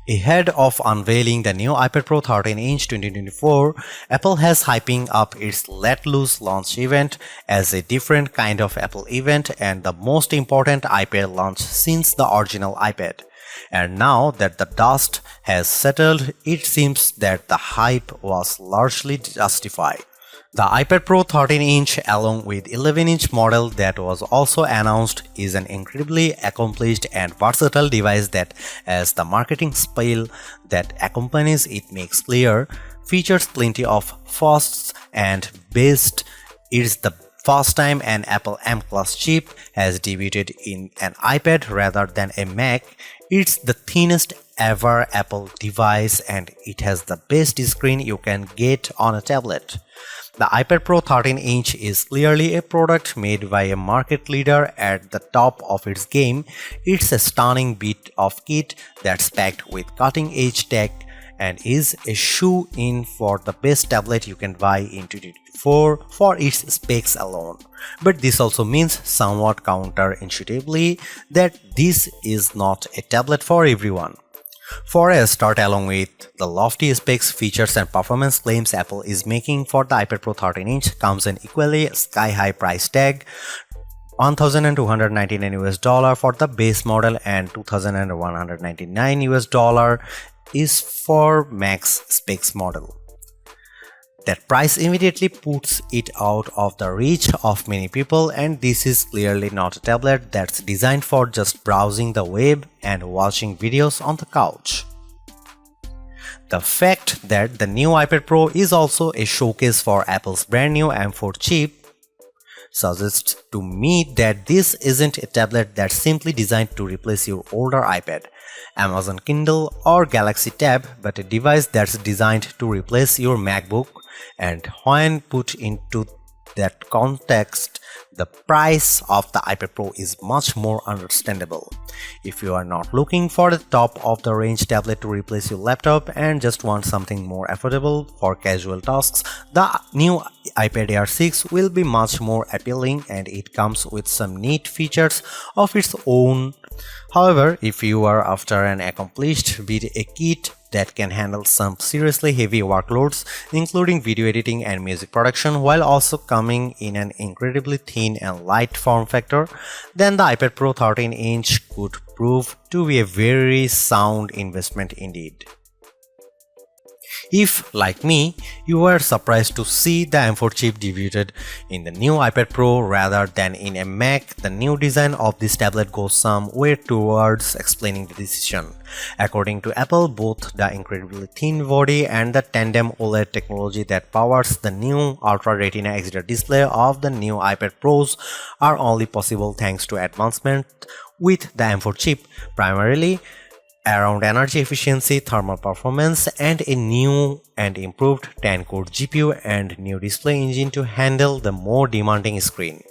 Ahead of unveiling the new iPad Pro 13-inch 2024, Apple has hyping up its Let Loose launch event as a different kind of Apple event and the most important iPad launch since the original iPad. And now that the dust has settled, it seems that the hype was largely justified. The iPad Pro 13-inch along with 11-inch model that was also announced is an incredibly accomplished and versatile device that, as the marketing spiel that accompanies it makes clear, features plenty of firsts and best. It's the first time an Apple M-Class chip has debuted in an iPad rather than a Mac. It's the thinnest ever Apple device and it has the best screen you can get on a tablet. The iPad Pro 13-inch is clearly a product made by a market leader at the top of its game. It's a stunning bit of kit that's packed with cutting-edge tech and is a shoe-in for the best tablet you can buy in 2024 for its specs alone. But this also means somewhat counterintuitively that this is not a tablet for everyone. For a start, along with the lofty specs, features and performance claims Apple is making for the iPad Pro 13-inch comes an equally sky-high price tag, $1,299 for the base model and $2,199 is for max specs model. That price immediately puts it out of the reach of many people, and this is clearly not a tablet that's designed for just browsing the web and watching videos on the couch. The fact that the new iPad Pro is also a showcase for Apple's brand new M4 chip suggests to me that this isn't a tablet that's simply designed to replace your older iPad, Amazon Kindle or Galaxy Tab, but a device that's designed to replace your MacBook. And when put into that context, the price of the iPad Pro is much more understandable. If you are not looking for the top of the range tablet to replace your laptop and just want something more affordable for casual tasks, the new iPad Air 6 will be much more appealing and it comes with some neat features of its own. However, if you are after an accomplished with a kit that can handle some seriously heavy workloads, including video editing and music production, while also coming in an incredibly thin and light form factor, then the iPad Pro 13-inch could prove to be a very sound investment indeed. If, like me, you were surprised to see the M4 chip debuted in the new iPad Pro rather than in a Mac, the new design of this tablet goes some way towards explaining the decision. According to Apple, both the incredibly thin body and the tandem OLED technology that powers the new Ultra Retina XDR display of the new iPad Pros are only possible thanks to advancement with the M4 chip, primarily around energy efficiency, thermal performance, and a new and improved 10-core GPU and new display engine to handle the more demanding screen.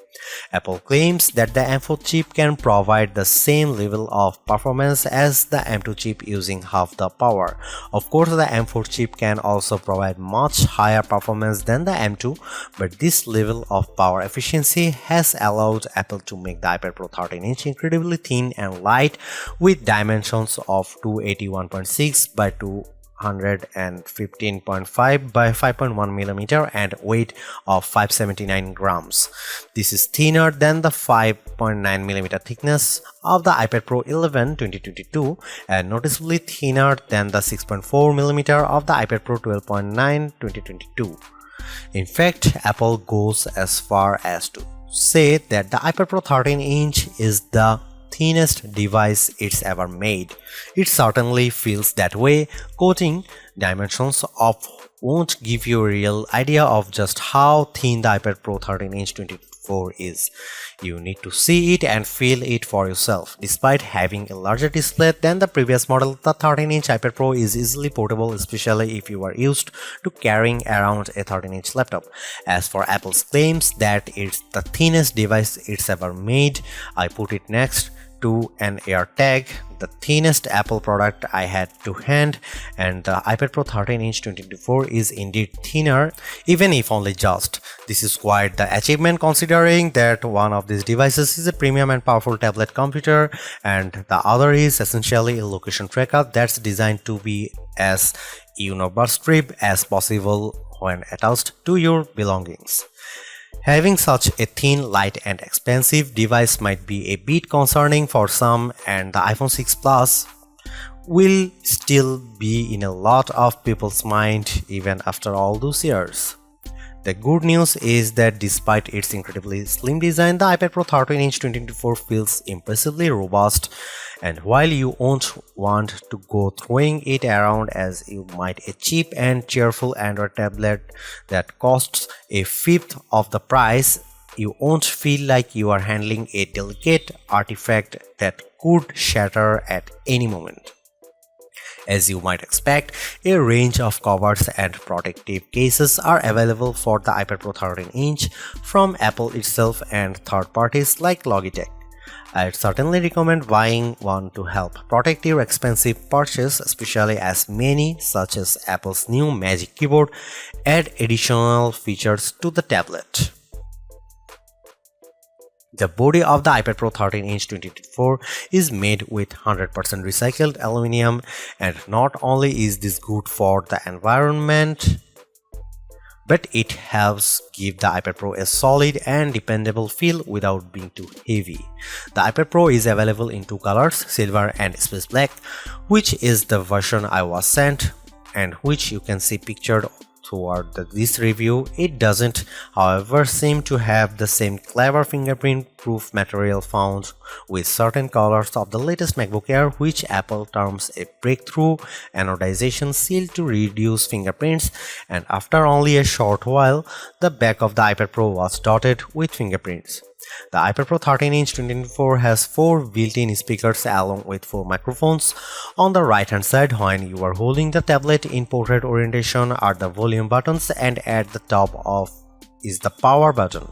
Apple claims that the M4 chip can provide the same level of performance as the M2 chip using half the power. Of course, the M4 chip can also provide much higher performance than the M2, but this level of power efficiency has allowed Apple to make the iPad Pro 13-inch incredibly thin and light with dimensions of 281.6 by 215.5 by 5.1 mm and weight of 579 grams. This is thinner than the 5.9 mm thickness of the iPad Pro 11 2022 and noticeably thinner than the 6.4 mm of the iPad Pro 12.9 2022. In fact, Apple goes as far as to say that the iPad Pro 13-inch is the thinnest device it's ever made. It certainly feels that way. Quoting, "Dimensions of won't give you a real idea of just how thin the iPad Pro 13-inch 2024 is. You need to see it and feel it for yourself. Despite having a larger display than the previous model, the 13-inch iPad Pro is easily portable, especially if you are used to carrying around a 13-inch laptop. As for Apple's claims that it's the thinnest device it's ever made, I put it next to an AirTag, the thinnest Apple product I had to hand, and the iPad Pro 13-inch 2024 is indeed thinner, even if only just. This is quite the achievement considering that one of these devices is a premium and powerful tablet computer and the other is essentially a location tracker that's designed to be as universal as possible when attached to your belongings. Having such a thin, light and expensive device might be a bit concerning for some, and the iPhone 6 Plus will still be in a lot of people's mind even after all those years. The good news is that despite its incredibly slim design, the iPad Pro 13-inch 2024 feels impressively robust, and while you won't want to go throwing it around as you might a cheap and cheerful Android tablet that costs a fifth of the price, you won't feel like you are handling a delicate artifact that could shatter at any moment. As you might expect, a range of covers and protective cases are available for the iPad Pro 13-inch from Apple itself and third parties like Logitech. I'd certainly recommend buying one to help protect your expensive purchase, especially as many, such as Apple's new Magic Keyboard, add additional features to the tablet. The body of the iPad Pro 13-inch 2024 is made with 100% recycled aluminum, and not only is this good for the environment, but it helps give the iPad Pro a solid and dependable feel without being too heavy. The iPad Pro is available in two colors, silver and space black, which is the version I was sent and which you can see pictured toward this review. It doesn't, however, seem to have the same clever fingerprint-proof material found with certain colors of the latest MacBook Air, which Apple terms a breakthrough anodization seal to reduce fingerprints, and after only a short while, the back of the iPad Pro was dotted with fingerprints. The iPad Pro 13-inch 2024 has 4 built-in speakers along with 4 microphones. On the right hand side, when you are holding the tablet in portrait orientation, are the volume buttons, and at the top is the power button.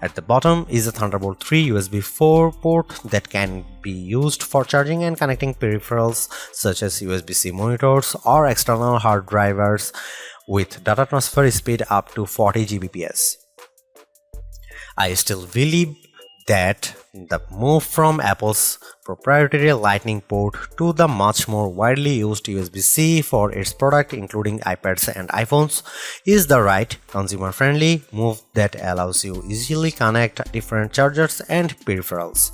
At the bottom is a Thunderbolt 3 USB 4 port that can be used for charging and connecting peripherals such as USB-C monitors or external hard drivers with data transfer speed up to 40 Gbps. I still believe that the move from Apple's proprietary Lightning port to the much more widely used USB-C for its product including iPads and iPhones is the right consumer-friendly move that allows you easily connect different chargers and peripherals.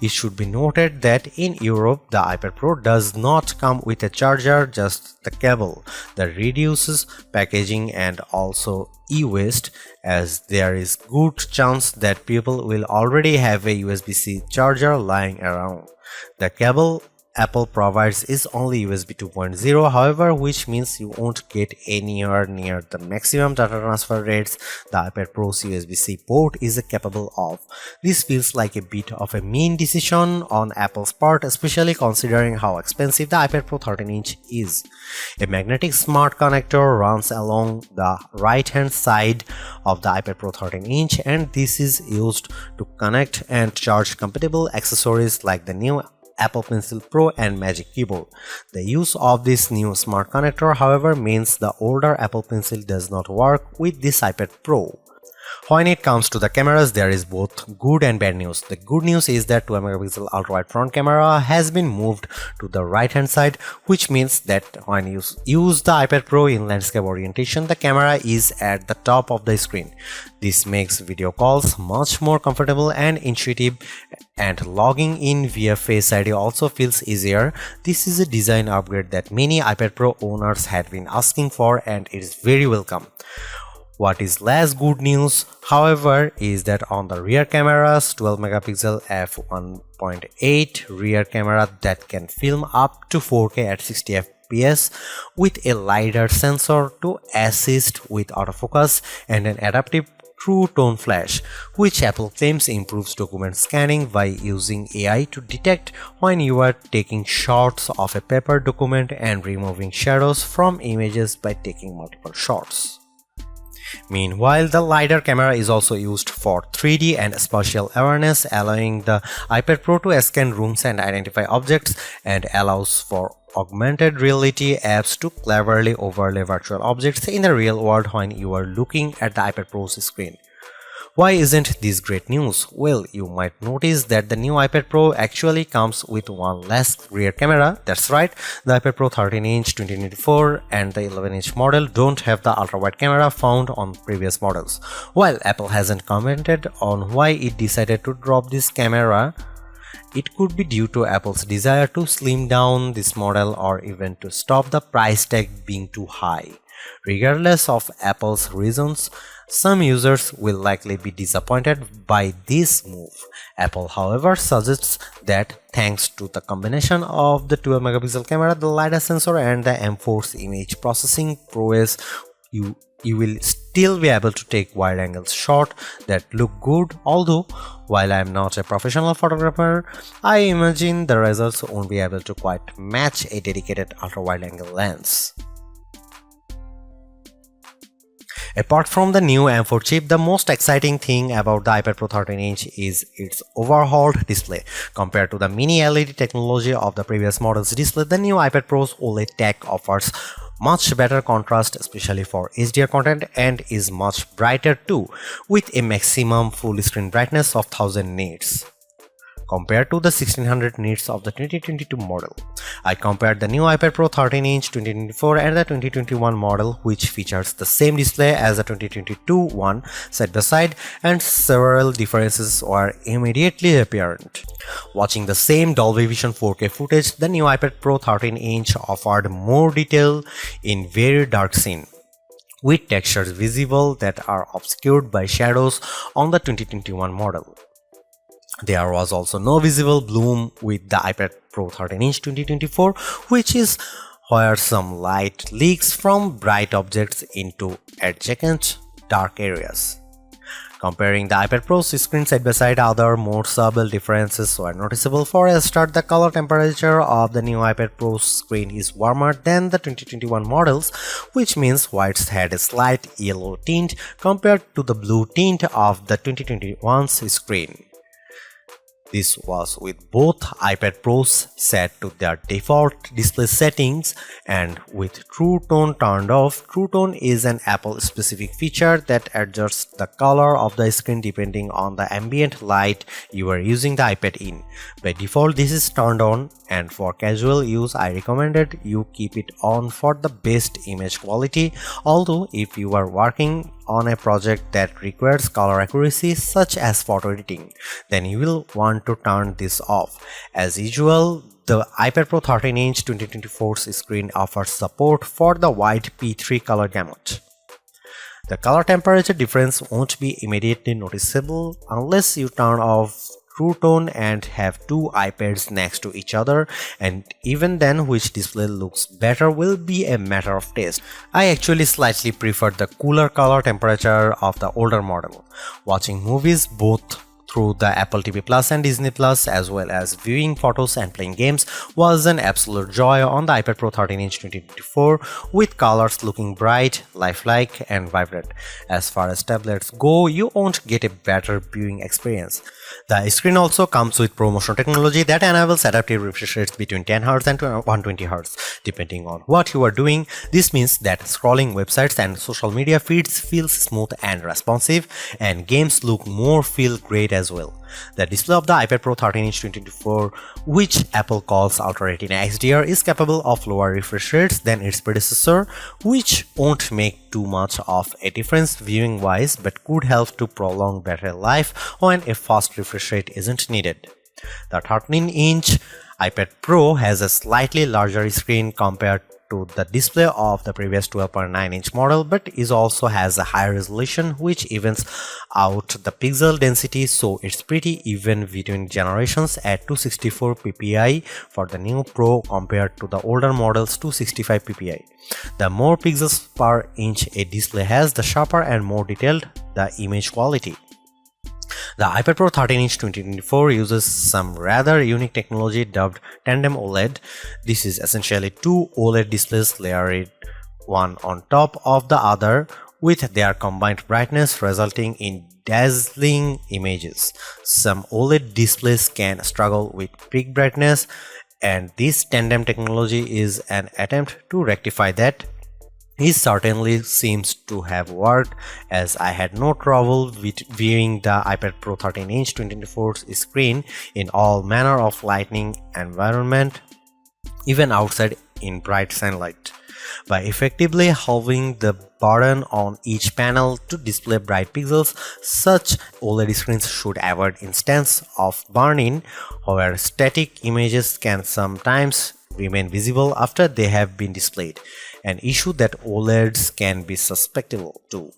It should be noted that in Europe the iPad Pro does not come with a charger, just the cable. That reduces packaging and also e-waste, as there is good chance that people will already have a USB-C charger lying around. The cable Apple provides is only USB 2.0, however, which means you won't get anywhere near the maximum data transfer rates the iPad Pro's USB-C port is capable of. This feels like a bit of a mean decision on Apple's part, especially considering how expensive the iPad Pro 13-inch is. A magnetic smart connector runs along the right-hand side of the iPad Pro 13-inch, and this is used to connect and charge compatible accessories like the new Apple Pencil Pro and Magic Keyboard. The use of this new smart connector, however, means the older Apple Pencil does not work with this iPad Pro. When it comes to the cameras, there is both good and bad news. The good news is that 12-megapixel ultra-wide front camera has been moved to the right hand side, which means that when you use the iPad Pro in landscape orientation, the camera is at the top of the screen. This makes video calls much more comfortable and intuitive, and logging in via Face ID also feels easier. This is a design upgrade that many iPad Pro owners had been asking for, and it is very welcome. What is less good news, however, is that on the rear cameras, 12-megapixel f1.8 rear camera that can film up to 4K at 60 fps with a LiDAR sensor to assist with autofocus and an adaptive True Tone Flash, which Apple claims improves document scanning by using AI to detect when you are taking shots of a paper document and removing shadows from images by taking multiple shots. Meanwhile, the LiDAR camera is also used for 3D and spatial awareness, allowing the iPad Pro to scan rooms and identify objects, and allows for augmented reality apps to cleverly overlay virtual objects in the real world when you are looking at the iPad Pro's screen. Why isn't this great news? Well, you might notice that the new iPad Pro actually comes with one less rear camera. That's right, the iPad Pro 13-inch 2024 and the 11-inch model don't have the ultra-wide camera found on previous models. While Apple hasn't commented on why it decided to drop this camera, it could be due to Apple's desire to slim down this model or even to stop the price tag being too high. Regardless of Apple's reasons, some users will likely be disappointed by this move. Apple, however, suggests that thanks to the combination of the 12-megapixel camera, the LiDAR sensor, and the M4's image processing prowess, you will still be able to take wide-angle shots that look good. Although, while I am not a professional photographer, I imagine the results won't be able to quite match a dedicated ultra-wide-angle lens. Apart from the new M4 chip, the most exciting thing about the iPad Pro 13-inch is its overhauled display. Compared to the mini LED technology of the previous model's display, the new iPad Pro's OLED tech offers much better contrast, especially for HDR content, and is much brighter too, with a maximum full screen brightness of 1000 nits. Compared to the 1600 nits of the 2022 model. I compared the new iPad Pro 13-inch 2024 and the 2021 model, which features the same display as the 2022 one side by side, and several differences were immediately apparent. Watching the same Dolby Vision 4K footage, the new iPad Pro 13-inch offered more detail in very dark scene, with textures visible that are obscured by shadows on the 2021 model. There was also no visible bloom with the iPad Pro 13-inch 2024, which is where some light leaks from bright objects into adjacent dark areas. Comparing the iPad Pro's screen side by side, other more subtle differences were noticeable. For a start, the color temperature of the new iPad Pro's screen is warmer than the 2021 models, which means whites had a slight yellow tint compared to the blue tint of the 2021's screen. This was with both iPad Pros set to their default display settings and with True Tone turned off. True Tone is an Apple-specific feature that adjusts the color of the screen depending on the ambient light you are using the iPad in. By default, this is turned on, and for casual use, I recommended you keep it on for the best image quality. Although, if you are working on a project that requires color accuracy such as photo editing, then you will want to turn this off. As usual, the iPad Pro 13-inch 2024's screen offers support for the wide P3 color gamut. The color temperature difference won't be immediately noticeable unless you turn off True Tone and have two iPads next to each other, and even then which display looks better will be a matter of taste. I actually slightly prefer the cooler color temperature of the older model. Watching movies both through the Apple TV Plus and Disney Plus, as well as viewing photos and playing games, was an absolute joy on the iPad Pro 13-inch 2024, with colors looking bright, lifelike, and vibrant. As far as tablets go, you won't get a better viewing experience. The screen also comes with ProMotion technology that enables adaptive refresh rates between 10Hz and 120Hz, depending on what you are doing. This means that scrolling websites and social media feeds feels smooth and responsive, and games feel great as well. The display of the iPad Pro 13-inch 2024, which Apple calls Ultra Retina XDR, is capable of lower refresh rates than its predecessor, which won't make too much of a difference viewing wise but could help to prolong battery life when a fast refresh rate isn't needed. The 13-inch iPad Pro has a slightly larger screen compared to the display of the previous 12.9-inch model, but it also has a higher resolution which evens out the pixel density, so it's pretty even between generations at 264 ppi for the new Pro compared to the older model's 265 ppi. The more pixels per inch a display has, the sharper and more detailed the image quality. The iPad Pro 13-inch 2024 uses some rather unique technology dubbed Tandem OLED. This is essentially two OLED displays layered one on top of the other with their combined brightness resulting in dazzling images. Some OLED displays can struggle with peak brightness, and this tandem technology is an attempt to rectify that. It certainly seems to have worked, as I had no trouble with viewing the iPad Pro 13-inch 2024 screen in all manner of lighting environment, even outside in bright sunlight. By effectively halving the burden on each panel to display bright pixels, such OLED screens should avoid instances of burn-in, where static images can sometimes remain visible after they have been displayed, an issue that OLEDs can be susceptible to.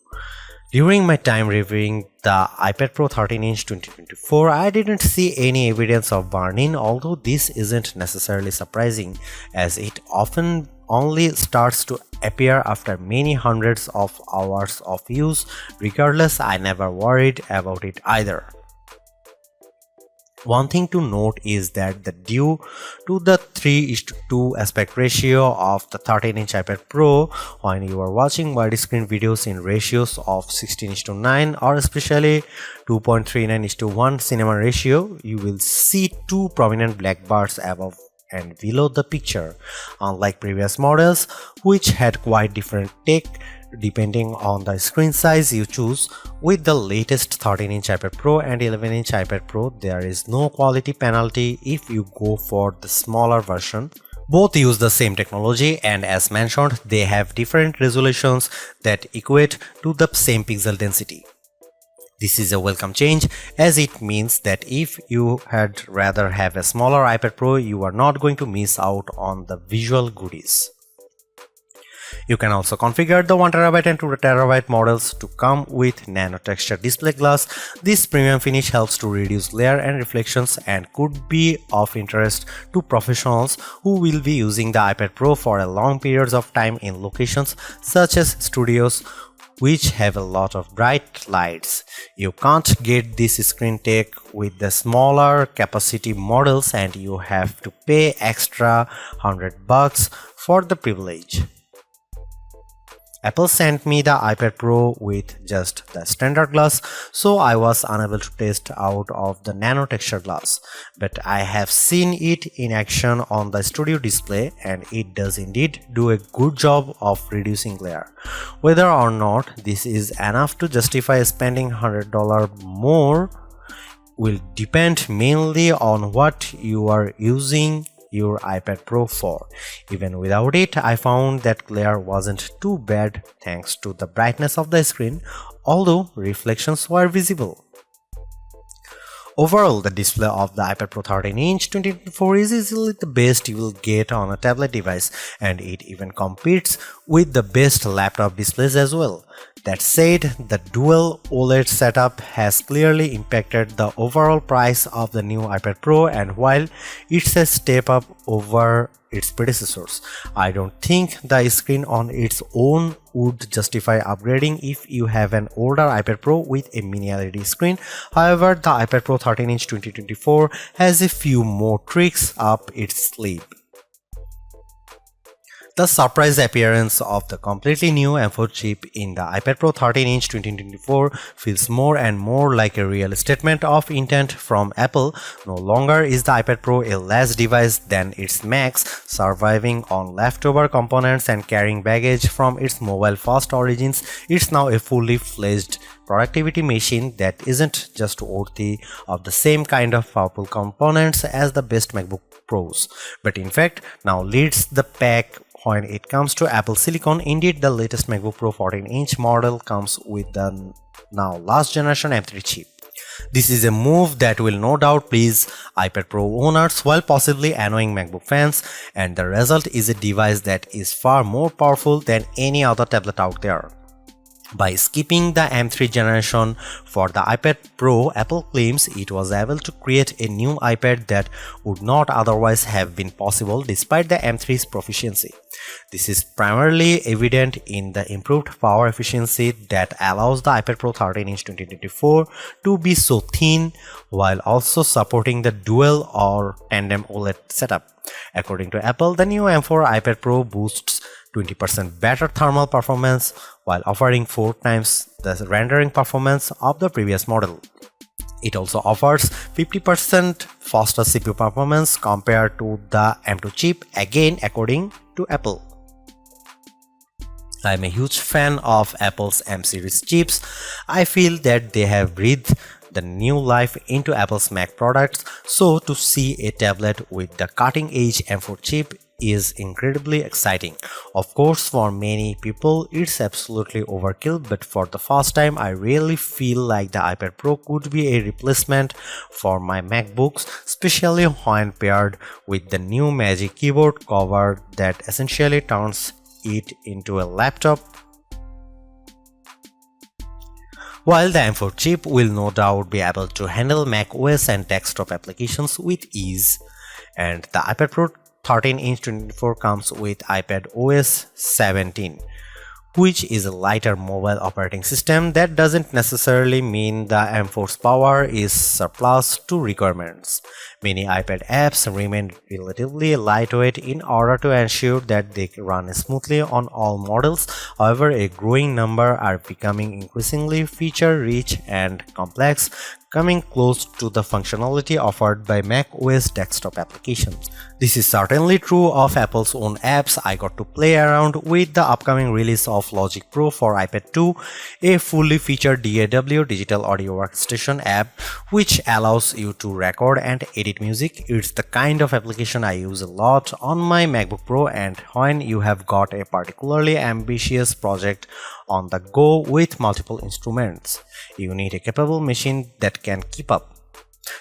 During my time reviewing the iPad Pro 13-inch 2024, I didn't see any evidence of burn-in, although this isn't necessarily surprising, as it often only starts to appear after many hundreds of hours of use. Regardless, I never worried about it either. One thing to note is that due to the 3:2 aspect ratio of the 13-inch iPad Pro, when you are watching widescreen videos in ratios of 16:9 or especially 2.39:1 cinema ratio, you will see two prominent black bars above and below the picture, unlike previous models which had quite different tech depending on the screen size you choose. With the latest 13-inch iPad Pro and 11-inch iPad Pro, there is no quality penalty if you go for the smaller version. Both use the same technology, and as mentioned, they have different resolutions that equate to the same pixel density. This is a welcome change, as it means that if you had rather have a smaller iPad Pro, you are not going to miss out on the visual goodies. You can also configure the 1TB and 2TB models to come with nano texture display glass. This premium finish helps to reduce glare and reflections and could be of interest to professionals who will be using the iPad Pro for a long periods of time in locations such as studios which have a lot of bright lights. You can't get this screen tech with the smaller capacity models, and you have to pay extra $100 for the privilege. Apple sent me the iPad Pro with just the standard glass, so I was unable to test out of the nano texture glass, but I have seen it in action on the studio display, and it does indeed do a good job of reducing glare. Whether or not this is enough to justify spending $100 more will depend mainly on what you are using your iPad Pro for. Even without it, I found that glare wasn't too bad thanks to the brightness of the screen, although reflections were visible. Overall, the display of the iPad Pro 13-inch 2024 is easily the best you will get on a tablet device, and it even competes with the best laptop displays as well. That said, the dual OLED setup has clearly impacted the overall price of the new iPad Pro, and while it's a step up over its predecessors, I don't think the screen on its own would justify upgrading if you have an older iPad Pro with a mini LED screen. However, the iPad Pro 13-inch 2024 has a few more tricks up its sleeve. The surprise appearance of the completely new M4 chip in the iPad Pro 13-inch 2024 feels more and more like a real statement of intent from Apple. No longer is the iPad Pro a less device than its max, surviving on leftover components and carrying baggage from its mobile-first origins. It's now a fully fledged productivity machine that isn't just worthy of the same kind of powerful components as the best MacBook Pros, but in fact now leads the pack when it comes to Apple Silicon. Indeed, the latest MacBook Pro 14-inch model comes with the now last generation M3 chip. This is a move that will no doubt please iPad Pro owners while possibly annoying MacBook fans, and the result is a device that is far more powerful than any other tablet out there. By skipping the M3 generation for the iPad Pro, Apple claims it was able to create a new iPad that would not otherwise have been possible despite the M3's proficiency. This is primarily evident in the improved power efficiency that allows the iPad Pro 13-inch 2024 to be so thin while also supporting the dual or tandem OLED setup. According to Apple, the new M4 iPad Pro boasts 20% better thermal performance, while offering 4 times the rendering performance of the previous model. It also offers 50% faster CPU performance compared to the M2 chip, again according to Apple. I'm a huge fan of Apple's M series chips. I feel that they have breathed the new life into Apple's Mac products, so to see a tablet with the cutting-edge M4 chip is incredibly exciting. Of course, for many people it's absolutely overkill, but for the first time I really feel like the iPad Pro could be a replacement for my MacBooks, especially when paired with the new Magic Keyboard cover that essentially turns it into a laptop. While the M4 chip will no doubt be able to handle Mac OS and desktop applications with ease, and the iPad Pro 13-inch 24 comes with iPad OS 17, which is a lighter mobile operating system. That doesn't necessarily mean the M4's power is surplus to requirements. Many iPad apps remain relatively lightweight in order to ensure that they run smoothly on all models. However, a growing number are becoming increasingly feature-rich and complex, coming close to the functionality offered by Mac OS desktop applications. This is certainly true of Apple's own apps. I got to play around with the upcoming release of Logic Pro for iPad 2, a fully featured DAW digital audio workstation app which allows you to record and edit music. It's the kind of application I use a lot on my MacBook Pro, and when you have got a particularly ambitious project on the go with multiple instruments, you need a capable machine that can keep up.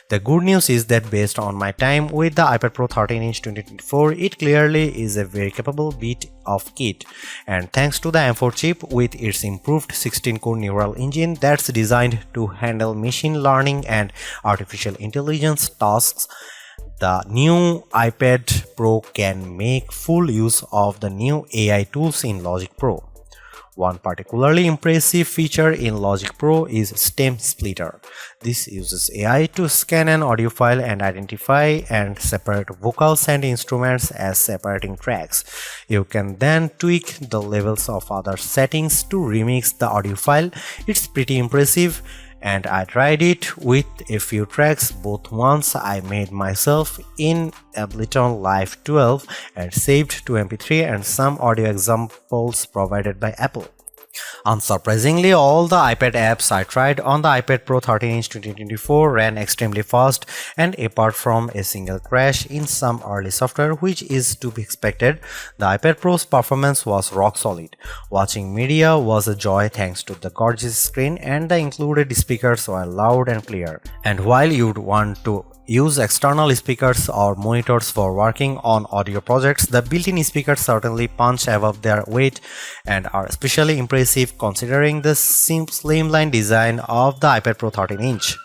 The good news is that based on my time with the iPad Pro 13-inch 2024, it clearly is a very capable bit of kit, and thanks to the M4 chip with its improved 16-core neural engine that's designed to handle machine learning and artificial intelligence tasks, the new iPad Pro can make full use of the new AI tools in Logic Pro. One particularly impressive feature in Logic Pro is Stem Splitter. This uses AI to scan an audio file and identify and separate vocals and instruments as separating tracks. You can then tweak the levels of other settings to remix the audio file. It's pretty impressive, and I tried it with a few tracks, both ones I made myself in Ableton Live 12 and saved to MP3, and some audio examples provided by Apple. Unsurprisingly, all the iPad apps I tried on the iPad Pro 13-inch 2024 ran extremely fast, and apart from a single crash in some early software, which is to be expected, the iPad Pro's performance was rock solid. Watching media was a joy thanks to the gorgeous screen, and the included speakers were loud and clear. And while you'd want to use external speakers or monitors for working on audio projects, the built-in speakers certainly punch above their weight and are especially impressive considering the slimline design of the iPad Pro 13-inch.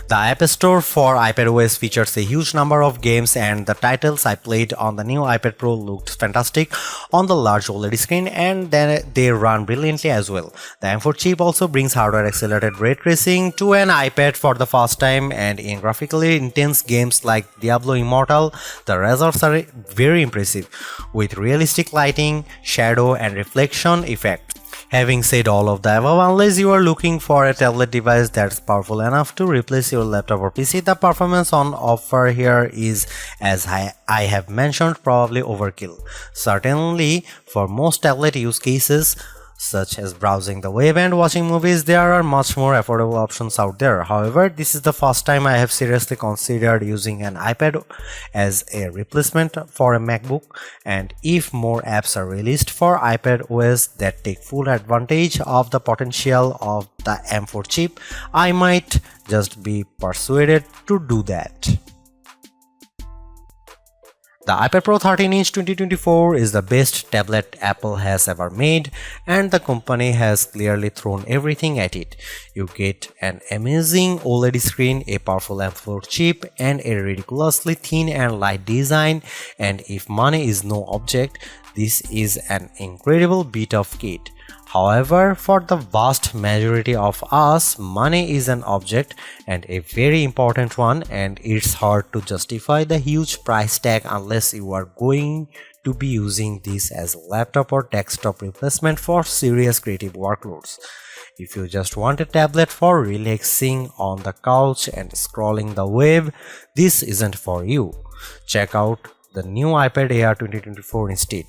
The App Store for iPadOS features a huge number of games, and the titles I played on the new iPad Pro looked fantastic on the large OLED screen, and then they run brilliantly as well. The M4 chip also brings hardware accelerated ray tracing to an iPad for the first time, and in graphically intense games like Diablo Immortal, the results are very impressive with realistic lighting, shadow and reflection effects. Having said all of the above, unless you are looking for a tablet device that's powerful enough to replace your laptop or PC, the performance on offer here is, as I have mentioned, probably overkill. Certainly, for most tablet use cases, such as browsing the web and watching movies, there are much more affordable options out there. However, this is the first time I have seriously considered using an iPad as a replacement for a MacBook, and if more apps are released for iPad OS that take full advantage of the potential of the M4 chip, I might just be persuaded to do that. The iPad Pro 13-inch 2024 is the best tablet Apple has ever made, and the company has clearly thrown everything at it. You get an amazing OLED screen, a powerful M4 chip, and a ridiculously thin and light design, and if money is no object, this is an incredible bit of kit. However, for the vast majority of us, money is an object, and a very important one, and it's hard to justify the huge price tag unless you are going to be using this as a laptop or desktop replacement for serious creative workloads. If you just want a tablet for relaxing on the couch and scrolling the web, this isn't for you. Check out the new iPad Air 2024 instead.